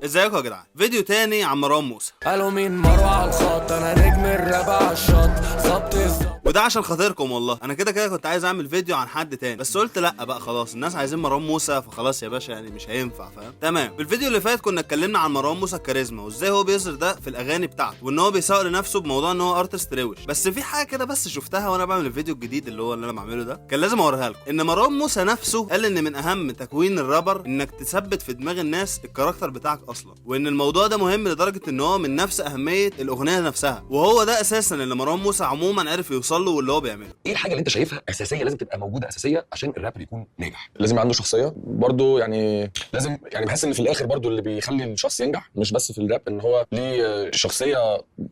ازيكم يا جدعان؟ فيديو تاني عن مروان موسى. قالوا مين مروه على الخط، انا نجم الراب على الشط ظبط وده عشان خاطركم والله. انا كده كنت عايز اعمل فيديو عن حد تاني، بس قلت لا بقى خلاص، الناس عايزين مروان موسى فخلاص يا باشا، يعني مش هينفع، فاهم؟ تمام. في الفيديو اللي فات كنا اتكلمنا عن مروان موسى الكاريزما وازاي هو بيظهر ده في الاغاني بتاعته، وان هو بيسوق لنفسه بموضوع ان هو ارتست روش. بس في حاجه كده بس شفتها وانا بعمل الفيديو الجديد اللي انا بعمله ده، كان لازم اوريها لكم. ان مروان موسى نفسه قال ان من اهم تكوين الرابر انك تثبت في دماغ الناس الكاركتر بتاعك اصلا، وان الموضوع ده مهم لدرجه ان هو من نفس اهميه الاغنيه نفسها، وهو ده اساسا اللي مروان موسى عموما عرف يوصل له واللي هو بيعمله. ايه الحاجه اللي انت شايفها اساسيه لازم تبقى موجوده اساسيه عشان الرابر يكون ناجح؟ لازم يبقى عنده شخصيه برضو، يعني لازم، يعني بحس ان في الاخر برضو اللي بيخلي الشخص ينجح مش بس في الراب ان هو ليه شخصيه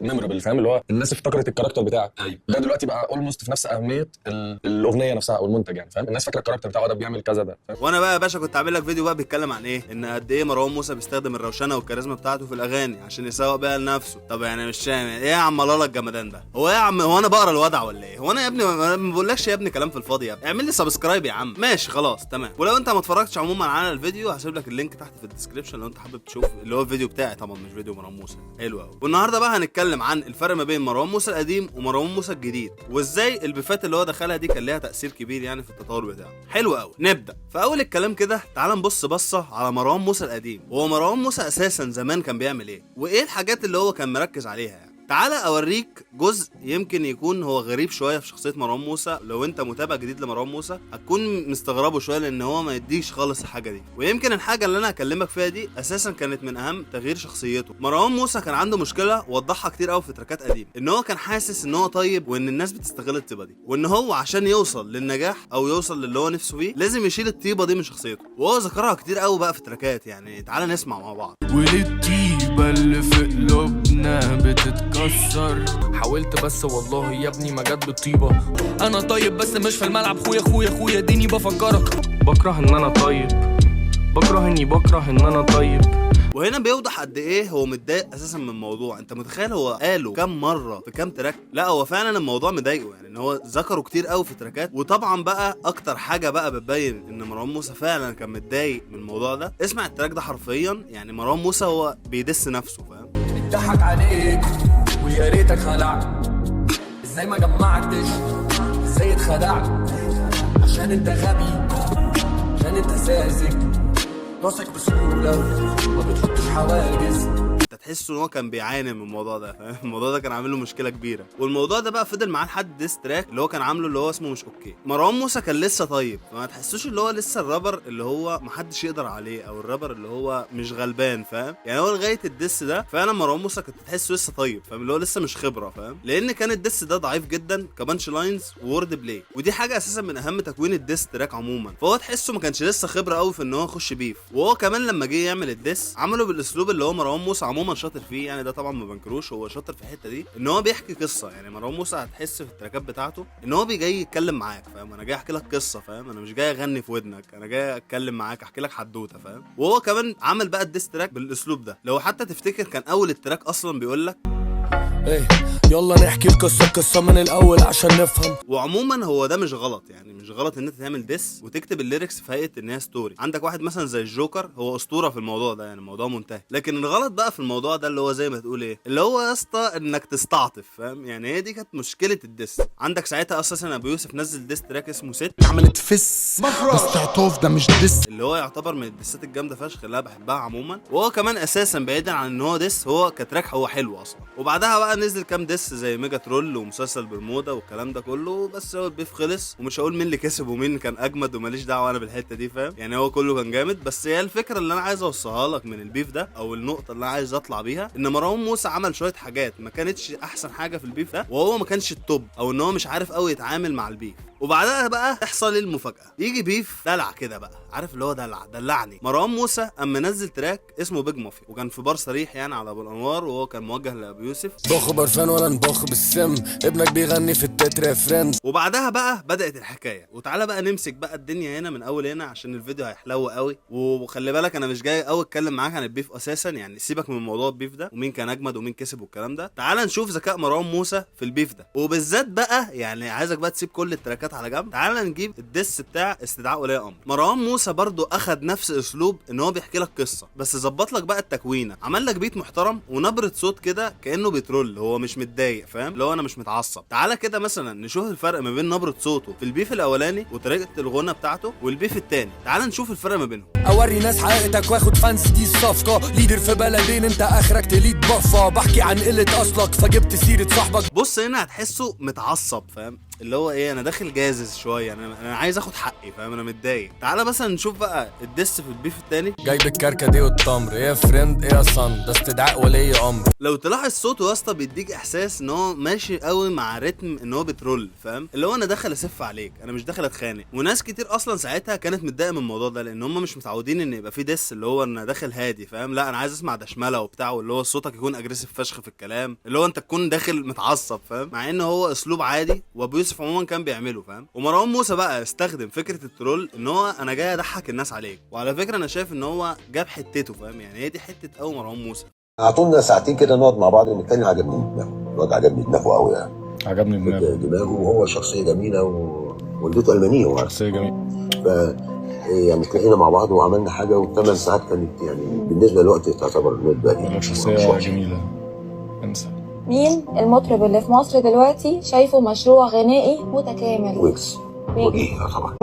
ميمورابل، فاهم؟ اللي هو الناس افتكرت الكاركتر بتاعك. ايوه ده دلوقتي بقى اولموست في نفس اهميه الاغنيه نفسها او المنتج، يعني فاهم؟ الناس فاكره الكاركتر بتاعه ده بيعمل كذا ده، فاهم؟ وانا بقى يا باشا كنت عامل لك فيديو بقى بيتكلم عن ايه، ان قد ايه مروان موسى بيستخدم الروشنه والكاريزما بتاعته في الاغاني عشان يسوق بيها لنفسه. طب يعني مش فاهم ايه يا عم لالا الجمدان ده؟ هو يا عم هو انا بقرا الوضع ولا ايه؟ هو انا يا ابني ما بقولكش يا ابني كلام في الفاضي يا ابني، اعمل لي سبسكرايب يا عم. ماشي خلاص تمام. ولو انت ما اتفرجتش عموما على الفيديو هسيب لك اللينك تحت في الديسكربشن لو انت حابب تشوف اللي هو الفيديو بتاعي، طبعا مش فيديو مروان موسى. حلو قوي. والنهارده بقى هنتكلم عن الفرق ما بين مروان موسى القديم ومروان موسى الجديد، وازاي البيفات اللي هو دخلها دي كان ليها تاثير كبير يعني في التطور بتاعه. حلو قوي. نبدا في اول الكلام كده. تعال نبص بصه على مروان موسى القديم. هو مروان موسى اساسا زمان كان بيعمل ايه، وايه الحاجات اللي هو كان مركز عليها يعني. تعالى اوريك جزء يمكن يكون هو غريب شويه في شخصيه مروان موسى. لو انت متابع جديد لمروان موسى هتكون مستغربه شويه لان هو ما يديش خالص الحاجه دي، ويمكن الحاجه اللي انا هكلمك فيها دي اساسا كانت من اهم تغيير شخصيته. مروان موسى كان عنده مشكله وضحها كتير قوي في تراكات قديمه، ان هو كان حاسس ان هو طيب وان الناس بتستغل الطيبه دي، وان هو عشان يوصل للنجاح او يوصل للي هو نفسه فيه لازم يشيل الطيبه دي من شخصيته، وهو ذكرها كتير قوي بقى في تراكات. يعني تعالى نسمع مع بعض. والطيبة اللي في قلوبنا بتتكسر، حاولت بس والله يا ابني ما جت بالطيبة. انا طيب بس مش في الملعب، خويا ديني بفكرك، بكره ان انا طيب، بكره ان انا طيب. وهنا بيوضح قد ايه هو متضايق اساسا من الموضوع. انت متخيل هو قاله كام مره في كام تراك؟ لا هو فعلا الموضوع مضايقه، يعني ان هو ذكره كتير قوي في تراكات. وطبعا بقى اكتر حاجه بقى بتبين ان مروان موسى فعلا كان متضايق من الموضوع ده، اسمع التراك ده حرفيا. يعني مروان موسى هو بيدس نفسه، فاهم؟ اتضحك عليك ويا ريتك خلعت، ازاي ما جمعتش، ازاي اتخدعت، عشان انت غبي، عشان انت ساذج، راسك بسهوله ما بتحطش حواجز. انت تحس ان هو كان بيعاني من الموضوع ده، فاهم؟ الموضوع ده كان عامل له مشكله كبيره، والموضوع ده بقى فضل معاه لحد ديس تراك اللي هو كان عامله اللي هو اسمه مش اوكي. مروان موسى كان لسه طيب، فما تحسوش اللي هو لسه الرابر اللي هو محدش يقدر عليه، او الرابر اللي هو مش غلبان، فاهم؟ يعني هو لغايه الديس ده فعلا مروان موسى كنت تحسه لسه طيب، فاهم؟ اللي هو لسه مش خبره، فاهم؟ لان كان الديس ده ضعيف جدا كبانش لاينز وورد بلاي، ودي حاجه اساسا من اهم تكوين الديس تراك عموما. فهو تحسه ما كانش لسه خبره قوي في ان هو يخش بيف. وهو كمان لما جه يعمل الديس عمله بالاسلوب اللي هو مروان موسى عموما شاطر فيه، يعني ده طبعا ما بنكروش، هو شاطر في الحته دي ان هو بيحكي قصه. يعني مروان موسى هتحس في التراكات بتاعته ان هو جاي يتكلم معاك، فاهم؟ انا جاي احكي لك قصه، فاهم؟ انا مش جاي اغني في ودنك، انا جاي اتكلم معاك احكي لك حدوته، فاهم؟ وهو كمان عمل بقى الديس تراك بالاسلوب ده. لو حتى تفتكر كان اول التراك اصلا بيقول لك ايه يلا نحكي القصة من الأول عشان نفهم. وعموما هو ده مش غلط، يعني مش غلط ان انت تعمل ديس وتكتب الليركس في هيئه ان هي ستوري. عندك واحد مثلا زي الجوكر هو اسطوره في الموضوع ده، يعني الموضوع منتهي. لكن الغلط بقى في الموضوع ده اللي هو زي ما تقول ايه، اللي هو يا اسطى انك تستعطف، فاهم؟ يعني هي دي كانت مشكله الديس. عندك ساعتها اساسا ابو يوسف نزل ديس تراك اسمه ست، عملت فس بس تعطوف ده مش دس، اللي هو يعتبر من الديسات الجامده فشخ اللي انا بحبها عموما. وهو كمان اساسا بعيدا عن ان هو ديس، هو كتراك هو حلو اصلا. وبعدها بقى نزل كام ديس زي ميجا ترول ومسلسل برمودا والكلام ده كله، بس هو البيف خلص. ومش هقول مين اللي كسب ومين كان اجمد وماليش دعوه انا بالحته دي، فاهم؟ يعني هو كله كان جامد. بس هي الفكره اللي انا عايز اوصلها لك من البيف ده، او النقطه اللي انا عايز اطلع بيها، ان مروان موسى عمل شويه حاجات ما كانتش احسن حاجه في البيف ده، وهو ما كانش التوب، او ان هو مش عارف قوي يتعامل مع البيف. وبعدها بقى تحصل المفاجاه، يجي بيف دلع كده بقى، عارف اللي هو دلعني. مروان موسى اما نزل تراك اسمه بيج مافيا، وكان في بار صريح يعني على ابو الانوار، وهو كان موجه لابو يوسف. بخ برفان ولا نبخ بالسم، ابنك بيغني في التتر يا فريند. وبعدها بقى بدات الحكايه. وتعالى بقى نمسك بقى الدنيا هنا من اول هنا عشان الفيديو هيحلو قوي. وخلي بالك انا مش جاي قوي اتكلم معاك عن البيف اساسا، يعني سيبك من موضوع البيف ده ومين كان اجمد ومين كسب والكلام ده. تعالى نشوف ذكاء مروان موسى في البيف ده، وبالذات بقى يعني عايزك بقى تسيب كل التراكات حركات على جنب، تعالى نجيب الدس بتاع استدعاء ولي امر. مروان موسى برضو اخد نفس اسلوب ان هو بيحكي لك قصه، بس ظبط لك بقى التكوينه، عمل لك بيت محترم ونبره صوت كده كانه بيترول، هو مش متضايق فاهم، لو انا مش متعصب. تعالى كده مثلا نشوف الفرق ما بين نبره صوته في البيف الاولاني وطريقه الغنى بتاعته والبيف الثاني، تعالى نشوف الفرق ما بينهم. اوري ناس حقيقتك واخد فانس دي الصفقه، ليدر في بلدين انت اخرك تليد بفه، بحكي عن قله اصلك فجبت سيره صاحبك. بص هنا هتحسه متعصب فاهم، اللي هو ايه، انا داخل جازز شويه، انا عايز اخد حقي فاهم، انا متضايق. تعالى مثلا نشوف بقى الدس في البيف الثاني. جايب الكركه دي والتمر، ايه يا فريند ايه يا صن، ده استدعاء ولي امر. لو تلاحظ صوته يا اسطى بيديك احساس ان هو ماشي قوي مع رتم ان هو بترول فاهم، اللي هو انا داخل اسف عليك، انا مش داخل اتخانق. وناس كتير اصلا ساعتها كانت متضايقه من الموضوع ده، لان هم مش متعودين ان يبقى في دس اللي هو انا داخل هادي فاهم، لا انا عايز اسمع دشمله وبتاع، واللي هو صوتك يكون اجريسيف فشخ في الكلام، اللي هو انت تكون داخل متعصب فاهم، مع ان هو اسلوب عادي وابو يوسف عموما كان بيعمله فاهم. ومروان موسى بقى استخدم فكره الترول ان هو انا جاي اضحك الناس عليك، وعلى فكره انا شايف ان هو جاب حتته فاهم، يعني هي دي حته قوي مروان موسى. اعطونا ساعتين كده نقعد مع بعض نتكلم. عجبني دماغه، الواد عجبني دماغه قوي يعني. عجبني دماغه وهو شخصيه جميله ووالدته المانيه شخصيه جميله. يعني تلاقينا مع بعض وعملنا حاجه، و8 ساعات كانت يعني بالنسبه للوقت تعتبر بالنسبه لي شخصيه جميله. انسى مين المطرب اللي في مصر دلوقتي شايفه مشروع غنائي متكامل؟ ويكس. وجيه طبعا.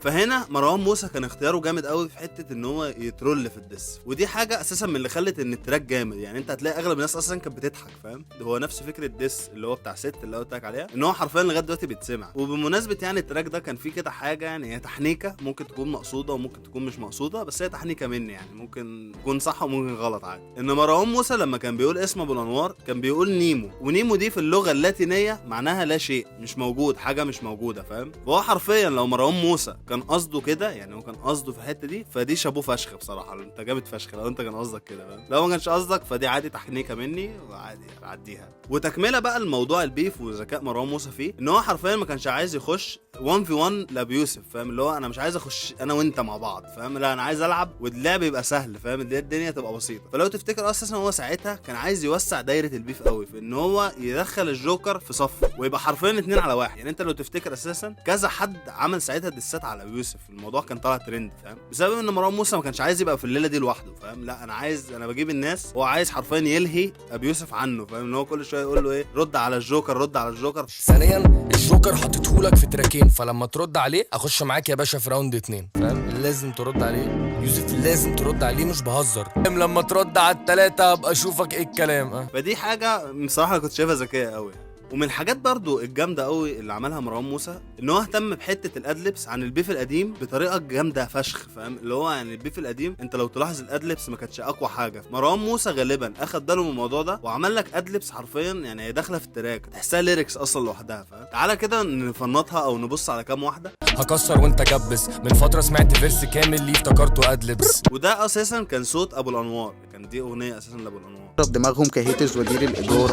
فهنا مروان موسى كان اختياره جامد قوي في حته ان هو يترول في الدس، ودي حاجه اساسا من اللي خلت ان التراك جامد. يعني انت هتلاقي اغلب الناس اصلا كانت بتضحك فاهم، هو نفس فكره الدس اللي هو بتاع ست اللي قلت لك عليها، ان هو حرفيا لغايه دلوقتي بيتسمع. وبمناسبه يعني التراك ده كان فيه كده حاجه، يعني هي تحنيكه ممكن تكون مقصوده وممكن تكون مش مقصوده، بس هي تحنيكه مني يعني، ممكن تكون صح وممكن غلط عادي. ان مروان موسى لما كان بيقول اسم ابو الانوار كان بيقول نيمو، ونيمو دي في اللغه اللاتينيه معناها لا شيء، مش موجود، حاجه مش موجوده فاهم. وهو حرفيا لو مروان موسى كان قصده كده، يعني هو كان قصده في الحته دي، فدي شابوه فشخ بصراحه، انت جامد فشخ لو انت كان قصدك كده فاهم. لو ما كانش قصدك فدي عادي تحنيكه مني وعادي عديها. وتكمله بقى الموضوع البيف وذكاء مروان موسى فيه، ان هو حرفيا ما كانش عايز يخش 1v1 لابو يوسف فاهم، اللي هو انا مش عايز اخش انا وانت مع بعض فاهم، لا انا عايز العب واللعب يبقى سهل فاهم، الدنيا تبقى بسيطه. فلو تفتكر اساسا هو ساعتها كان عايز يوسع دايره البيف قوي، في ان هو يدخل الجوكر في صفه ويبقى حرفيا 2 على 1. يعني انت لو تفتكر اساسا كذا حد عمل ساعتها دسات على ابو يوسف، الموضوع كان طالع ترند فاهم، بسبب ان مروان موسى ما كانش عايز يبقى في الليله دي لوحده فاهم، لا انا بجيب الناس، هو عايز حرفيا يلهي ابو يوسف عنه فاهم، ان هو كل شويه يقول له ايه، رد على الجوكر رد على الجوكر. ثانيا الجوكر حاططهولك في تراكين، فلما ترد عليه اخش معاك يا باشا في راوند 2 فاهم، لازم ترد عليه يوسف، لازم ترد عليه مش بهزر، لما ترد على ال3 ابقى اشوفك ايه الكلام. فدي حاجه بصراحه كنت شايفها ذكيه قوي. ومن الحاجات برضو الجامده قوي اللي عملها مروان موسى ان هو اهتم بحته الادلبس عن البيف القديم بطريقه جامده فشخ فاهم، اللي هو يعني البيف القديم انت لو تلاحظ الادلبس ما كانتش اقوى حاجه، مروان موسى غالبا اخد باله من الموضوع ده وعمل لك ادلبس حرفيا يعني هي داخله في التراك، تحسها ليركس اصلا لوحدها فاهم. تعالى كده نفنطها او نبص على كام واحده. هكسر وانت جبس، من فتره سمعت فيرس كامل ليه افتكرته ادلبس، وده اساسا كان صوت ابو الانوار، كان دي اغنيه اساسا لابو الانوار. دماغهم كهيتز ودير الايجار،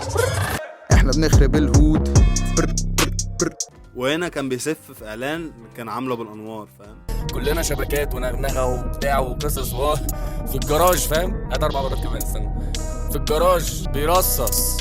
احنا بنخرب الهود. وهنا كان بيسف في اعلان كان عامله بالانوار فاهم، كلنا شبكات ونغنغه وبتاع وقصص في الجراج فاهم، هات 4 مرات كمان استنى، في الجراج بيرصص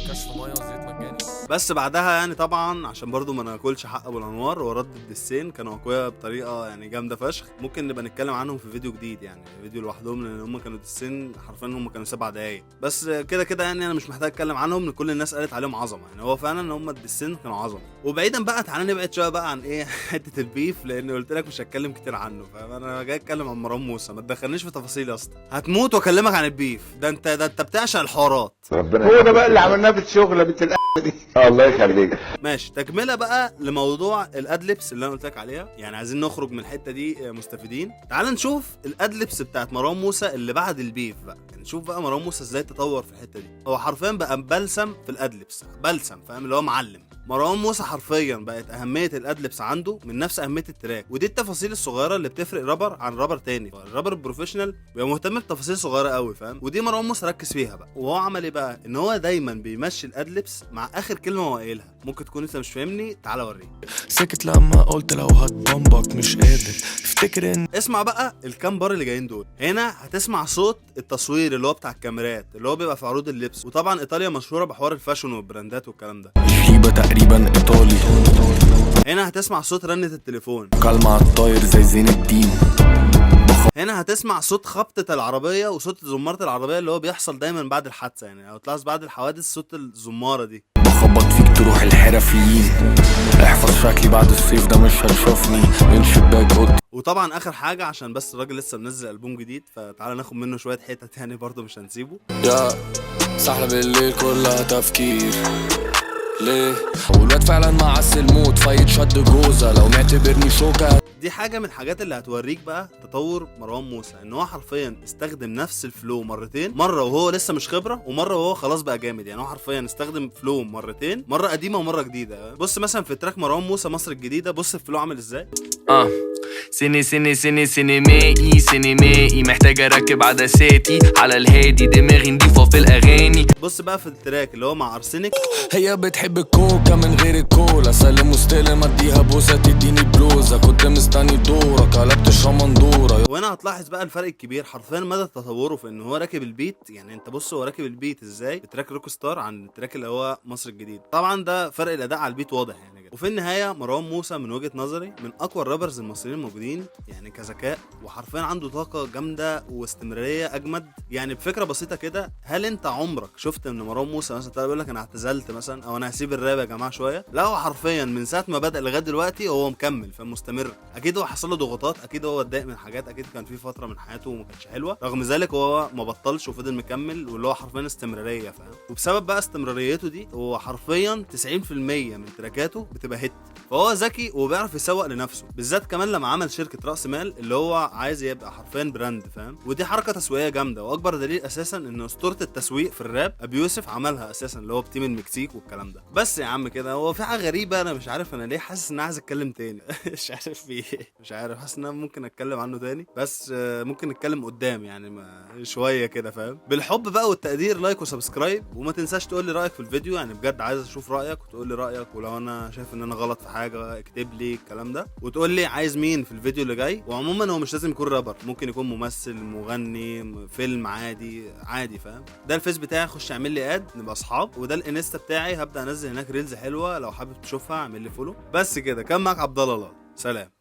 كشف ميه وزيت مجاني. بس بعدها يعني طبعا عشان برضو ما ناكلش حق ابو الانوار، ورد الدسين كانوا اقوياء بطريقه يعني جامده فشخ، ممكن نبقى نتكلم عنهم في فيديو جديد يعني فيديو لوحدهم، لان هم كانوا دسين حرفيا، هم كانوا 7 دقايق بس كده يعني انا مش محتاج اتكلم عنهم، ان كل الناس قالت عليهم عظمه، يعني هو فعلا ان هم الدسين كانوا عظمه. وبعيدا بقى تعالى نبعد شويه بقى عن ايه حته البيف، لان قلت لك مش هتكلم كتير عنه فاهم، انا جاي اتكلم عن مروان موسى، ما تدخلنيش في تفاصيل يا اسطى، هتموت واكلمك عن البيف ده، انت بتعشق الحوارات. ربنا هو ده بقى اللي عملناه في الشغله بنت دي. الله يخليك. ماشي، تكمله بقى لموضوع الادلبس اللي انا قلت لك عليها، يعني عايزين نخرج من الحته دي مستفيدين. تعال نشوف الادلبس بتاعت مروان موسى اللي بعد البيف بقى، نشوف بقى مروان موسى ازاي تطور في الحته دي. هو حرفيا بقى بلسم في الادلبس، بلسم فاهم، اللي هو معلم. مروان موسى حرفيا بقت اهميه الادلبس عنده من نفس اهميه التراك، ودي التفاصيل الصغيره اللي بتفرق رابر عن رابر تاني. الرابر البروفيشنال بيبقى مهتم بتفاصيل صغيره قوي فاهم، ودي مروان موسى ركز فيها بقى. وهو عمل ايه بقى، ان هو دايما بيمشي الادلبس مع اخر كلمه هو قايلها. ممكن تكون انت مش فاهمني، تعالى اوريك. سكت لما قلت لو هتبمبك مش قادر تفتكر ان اسمع بقى الكام بار اللي جايين دول. هنا هتسمع صوت التصوير اللي هو بتاع الكاميرات اللي هو بيبقى في عروض اللبس، وطبعا ايطاليا مشهوره بحوار الفاشن والبراندات والكلام ده. شيبة تقريبا ايطالي. هنا هتسمع صوت رنة التليفون. كلمة على الطاير زي زين الدين. هنا هتسمع صوت خبطة العربية وصوت زمارة العربية اللي هو بيحصل دايما بعد الحادثة، يعني لو تلاحظ بعد الحوادث صوت الزمارة دي. بخبط فيك تروح الحرفيين. احفظ شكلي بعد الصيف ده مش هتشوفني من شباك اوضتي. وطبعا اخر حاجة عشان بس الراجل لسه منزل ألبوم جديد، فتعالى ناخد منه شوية حتت يعني برضه مش هنسيبه. يا سحلة بالليل كلها تفكير ليه والواد فعلا معسل موت فايت شد جوزة لو معتبرني شوكة. دي حاجة من الحاجات اللي هتوريك بقى تطور مروان موسى، ان هو حرفيا استخدم نفس الفلو مرتين، مرة وهو لسه مش خبرة ومرة وهو خلاص بقى جامد. يعني هو حرفيا استخدم فلو مرتين، مرة قديمة ومرة جديدة. بص مثلا في تراك مروان موسى مصر الجديدة، بص الفلو عامل ازاي. سينمائي محتاج اركب عدساتي على الهادي دماغي نضيفة في الاغاني. بص بقى في التراك اللي هو مع ارسنك، هي بتحب الكوكا من غير الكولا، سلم واستلم اديها بوسة تديني بلوزة، كنت مستني دورك قلبت الشمندورة. وهنا هتلاحظ بقى الفرق الكبير حرفيا مدى تطوره في ان هو راكب البيت. يعني انت بص هو راكب البيت ازاي في تراك روك ستار عن التراك اللي هو مصر الجديد. طبعا ده فرق الاداء على البيت واضح يعني جدا. وفي النهايه مروان موسى من وجهة نظري من اقوى الرابرز المصريين الموجودين، يعني كذكاء وحرفيا عنده طاقه جامده واستمراريه اجمد. يعني بفكره بسيطه كده، هل انت عمرك شفت ان مروان موسى مثلا بيقول لك انا اعتزلت مثلا او انا هسيب الراب يا جماعه شويه؟ لا، هو حرفيا من ساعه ما بدا لغايه دلوقتي هو مكمل فمستمر. اكيد هو حصل له ضغوطات، اكيد هو اتضايق من حاجات، اكيد كان في فتره من حياته ما كانتش حلوه، رغم ذلك هو ما بطلش وفضل مكمل، واللي هو حرفيا استمراريه فاهم. وبسبب بقى استمراريته دي هو حرفيا 90% من تراكاته بتبقى هيت. فهو ذكي وبيعرف يسوق لنفسه، بالذات كمان لما عمل شركه راس مال اللي هو عايز يبقى حرفيا براند فاهم. ودي حركه تسويقيه جامده، واكبر دليل اساسا ان اسطوره التسويق في الراب ابي يوسف عملها اساسا، اللي هو بتيم المكسيك والكلام ده. بس يا عم كده هو في حاجه غريبه انا مش عارف انا ليه حاسس ان انا عايز اتكلم تاني مش عارف في ايه، مش عارف، حاسس ان انا ممكن اتكلم عنه تاني، بس ممكن نتكلم قدام يعني شويه كده فاهم. بالحب بقى والتقدير، لايك وسبسكرايب، وما تنساش تقول لي رايك في الفيديو، يعني بجد عايز اشوف رايك وتقول لي رايك، ولو انا شايف ان انا غلط في حاجه اكتب لي الكلام ده، وتقول لي عايز مين في الفيديو اللي جاي. وعموما هو مش لازم يكون رابر، ممكن يكون ممثل، مغني، فيلم عادي فاهم. ده الفيس بتاعي، خش اعمل لي اد نبقى اصحاب، وده الانستا بتاعي هبدا انزل هناك ريلز حلوه، لو حابب تشوفها اعمل لي فولو. بس كده، كان معاك عبد الله، سلام.